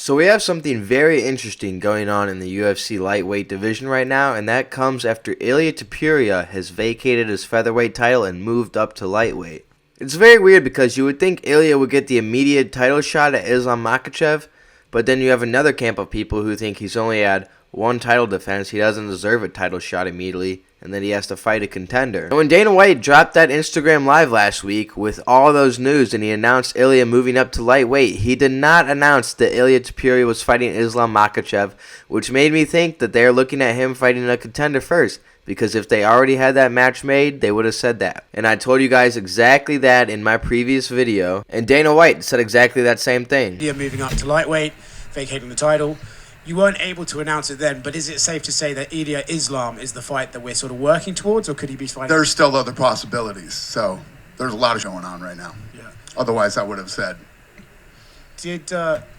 So we have something very interesting going on in the UFC lightweight division right now, and that comes after Ilia Topuria has vacated his featherweight title and moved up to lightweight. It's very weird because you would think Ilia would get the immediate title shot at Islam Makhachev, but then you have another camp of people who think he's only had one title defense, he doesn't deserve a title shot immediately, and then he has to fight a contender. And when Dana White dropped that Instagram live last week with all those news and he announced Ilia moving up to lightweight, he did not announce that Ilia Topuria was fighting Islam Makhachev, which made me think that they're looking at him fighting a contender first, because if they already had that match made, they would have said that. And I told you guys exactly that in my previous video, and Dana White said exactly that same thing. Ilia moving up to lightweight, vacating the title. You weren't able to announce it then, but is it safe to say that Ilia Islam is the fight that we're sort of working towards, or could he be fighting? There's still other possibilities, so there's a lot of going on right now. Yeah. Otherwise, I would have said.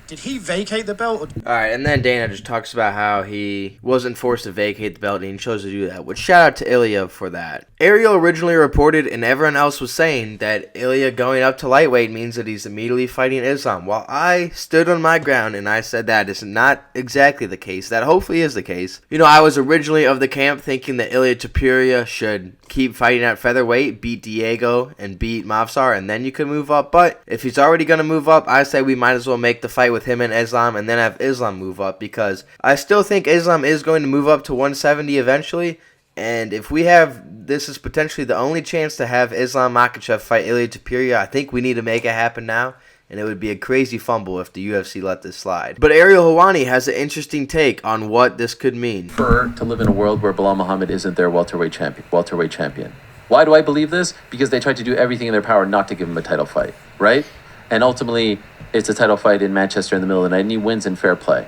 Did he vacate the belt? Alright, and then Dana just talks about how he wasn't forced to vacate the belt and he chose to do that, which shout out to Ilia for that. Ariel originally reported and everyone else was saying that Ilia going up to lightweight means that he's immediately fighting Islam. While I stood on my ground and I said that is not exactly the case, that hopefully is the case. You know, I was originally of the camp thinking that Ilia Topuria should keep fighting at featherweight, beat Diego, and beat Mavsar, and then you could move up. But if he's already going to move up, I say we might as well make the fight with him and Islam and then have Islam move up, because I still think Islam is going to move up to 170 eventually. And if we have, this is potentially the only chance to have Islam Makhachev fight Ilia Topuria, I think we need to make it happen now. And it would be a crazy fumble if the UFC let this slide. But Ariel Helwani has an interesting take on what this could mean. Prefer to live in a world where Belal Muhammad isn't their welterweight champion. Why do I believe this? Because they tried to do everything in their power not to give him a title fight, right? And ultimately, it's a title fight in Manchester in the middle of the night, and he wins in fair play.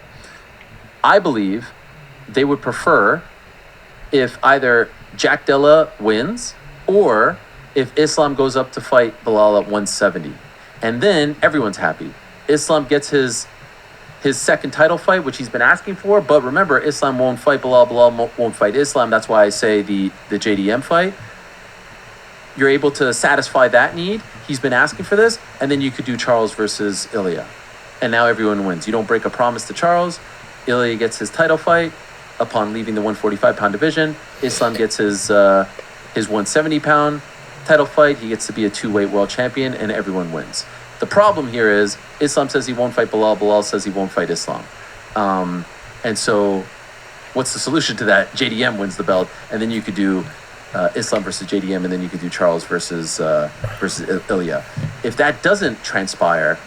I believe they would prefer if either Jack Della wins or if Islam goes up to fight Belal at 170. And then everyone's happy. Islam gets his second title fight, which he's been asking for. But remember, Islam won't fight Belal. Belal won't fight Islam. That's why I say the JDM fight. You're able to satisfy that need. He's been asking for this. And then you could do Charles versus Ilia. And now everyone wins. You don't break a promise to Charles. Ilia gets his title fight upon leaving the 145-pound division. Islam gets his 170-pound title fight. He gets to be a two-weight world champion, and everyone wins. The problem here is Islam says he won't fight Belal. Belal says he won't fight Islam. And so what's the solution to that? JDM wins the belt, and then you could do Islam versus JDM, and then you could do Charles versus Ilia. If that doesn't transpire,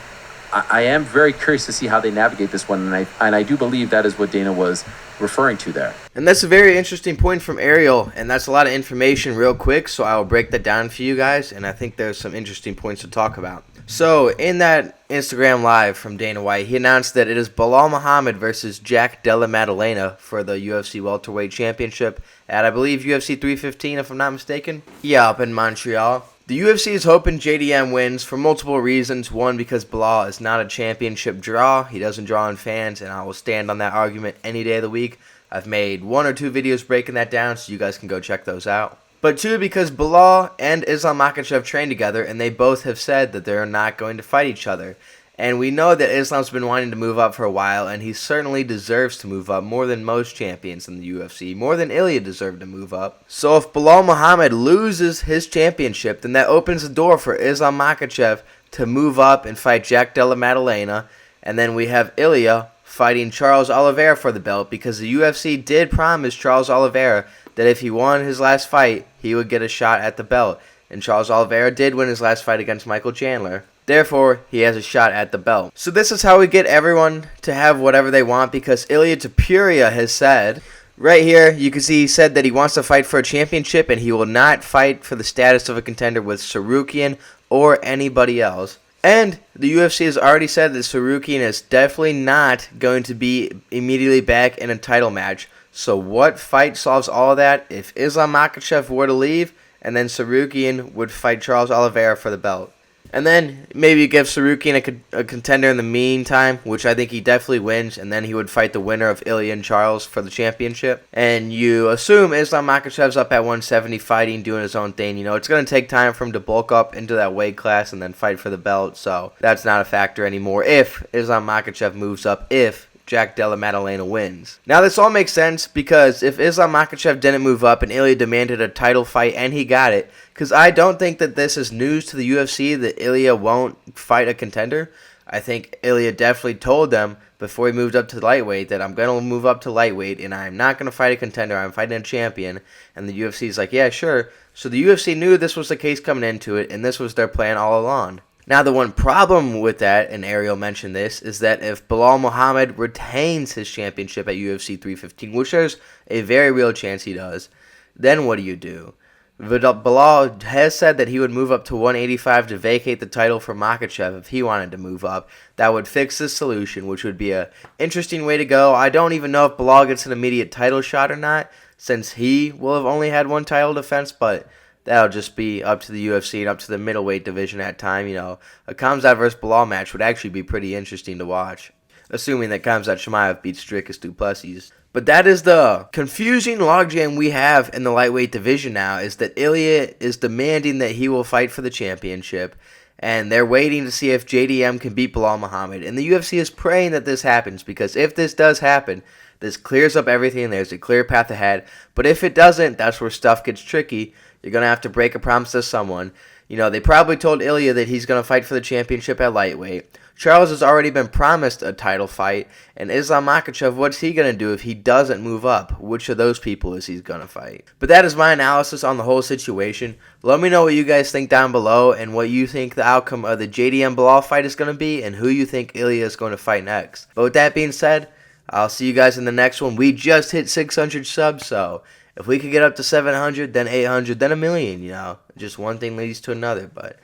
I am very curious to see how they navigate this one, and I do believe that is what Dana was referring to there. And that's a very interesting point from Ariel, and that's a lot of information real quick, so I will break that down for you guys, and I think there's some interesting points to talk about. So, in that Instagram live from Dana White, he announced that it is Belal Muhammad versus Jack Della Maddalena for the UFC Welterweight Championship at, I believe, UFC 315, if I'm not mistaken. Yeah, up in Montreal. The UFC is hoping JDM wins for multiple reasons. One, because Belal is not a championship draw. He doesn't draw in fans, and I will stand on that argument any day of the week. I've made 1 or 2 videos breaking that down, so you guys can go check those out. But 2, because Belal and Islam Makhachev train together, and they both have said that they're not going to fight each other. And we know that Islam's been wanting to move up for a while, and he certainly deserves to move up more than most champions in the UFC, more than Ilia deserved to move up. So if Belal Muhammad loses his championship, then that opens the door for Islam Makhachev to move up and fight Jack Della Maddalena, and then we have Ilia fighting Charles Oliveira for the belt, because the UFC did promise Charles Oliveira that if he won his last fight, he would get a shot at the belt. And Charles Oliveira did win his last fight against Michael Chandler. Therefore, he has a shot at the belt. So this is how we get everyone to have whatever they want, because Ilia Topuria has said, right here, you can see he said that he wants to fight for a championship and he will not fight for the status of a contender with Tsarukyan or anybody else. And the UFC has already said that Tsarukyan is definitely not going to be immediately back in a title match. So what fight solves all of that? If Islam Makhachev were to leave, and then Tsarukyan would fight Charles Oliveira for the belt. And then maybe you give Tsarukyan a contender in the meantime, which I think he definitely wins, and then he would fight the winner of Ilia and Charles for the championship. And you assume Islam Makhachev's up at 170 fighting, doing his own thing. It's going to take time for him to bulk up into that weight class and then fight for the belt, so that's not a factor anymore if Islam Makhachev moves up, if Jack Della Maddalena wins. Now, this all makes sense because if Islam Makhachev didn't move up and Ilia demanded a title fight and he got it, because I don't think that this is news to the UFC that Ilia won't fight a contender. I think Ilia definitely told them before he moved up to lightweight that I'm going to move up to lightweight and I'm not going to fight a contender, I'm fighting a champion. And the UFC is like, yeah, sure. So the UFC knew this was the case coming into it, and this was their plan all along. Now, the one problem with that, and Ariel mentioned this, is that if Belal Muhammad retains his championship at UFC 315, which there's a very real chance he does, then what do? Belal has said that he would move up to 185 to vacate the title for Makhachev if he wanted to move up. That would fix this solution, which would be an interesting way to go. I don't even know if Belal gets an immediate title shot or not, since he will have only had one title defense, but that'll just be up to the UFC and up to the middleweight division at time. A Khamzat versus Belal match would actually be pretty interesting to watch, assuming that Khamzat Chimaev beats Dricus du Plessis. But that is the confusing logjam we have in the lightweight division now, is that Ilia is demanding that he will fight for the championship, and they're waiting to see if JDM can beat Belal Muhammad. And the UFC is praying that this happens, because if this does happen, this clears up everything. There's a clear path ahead. But if it doesn't, that's where stuff gets tricky. You're going to have to break a promise to someone. They probably told Ilia that he's going to fight for the championship at lightweight. Charles has already been promised a title fight. And Islam Makhachev, what's he going to do if he doesn't move up? Which of those people is he going to fight? But that is my analysis on the whole situation. Let me know what you guys think down below and what you think the outcome of the JDM Belal fight is going to be and who you think Ilia is going to fight next. But with that being said, I'll see you guys in the next one. We just hit 600 subs, so if we could get up to 700, then 800, then a million, just one thing leads to another. But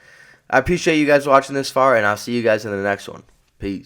I appreciate you guys watching this far, and I'll see you guys in the next one. Peace.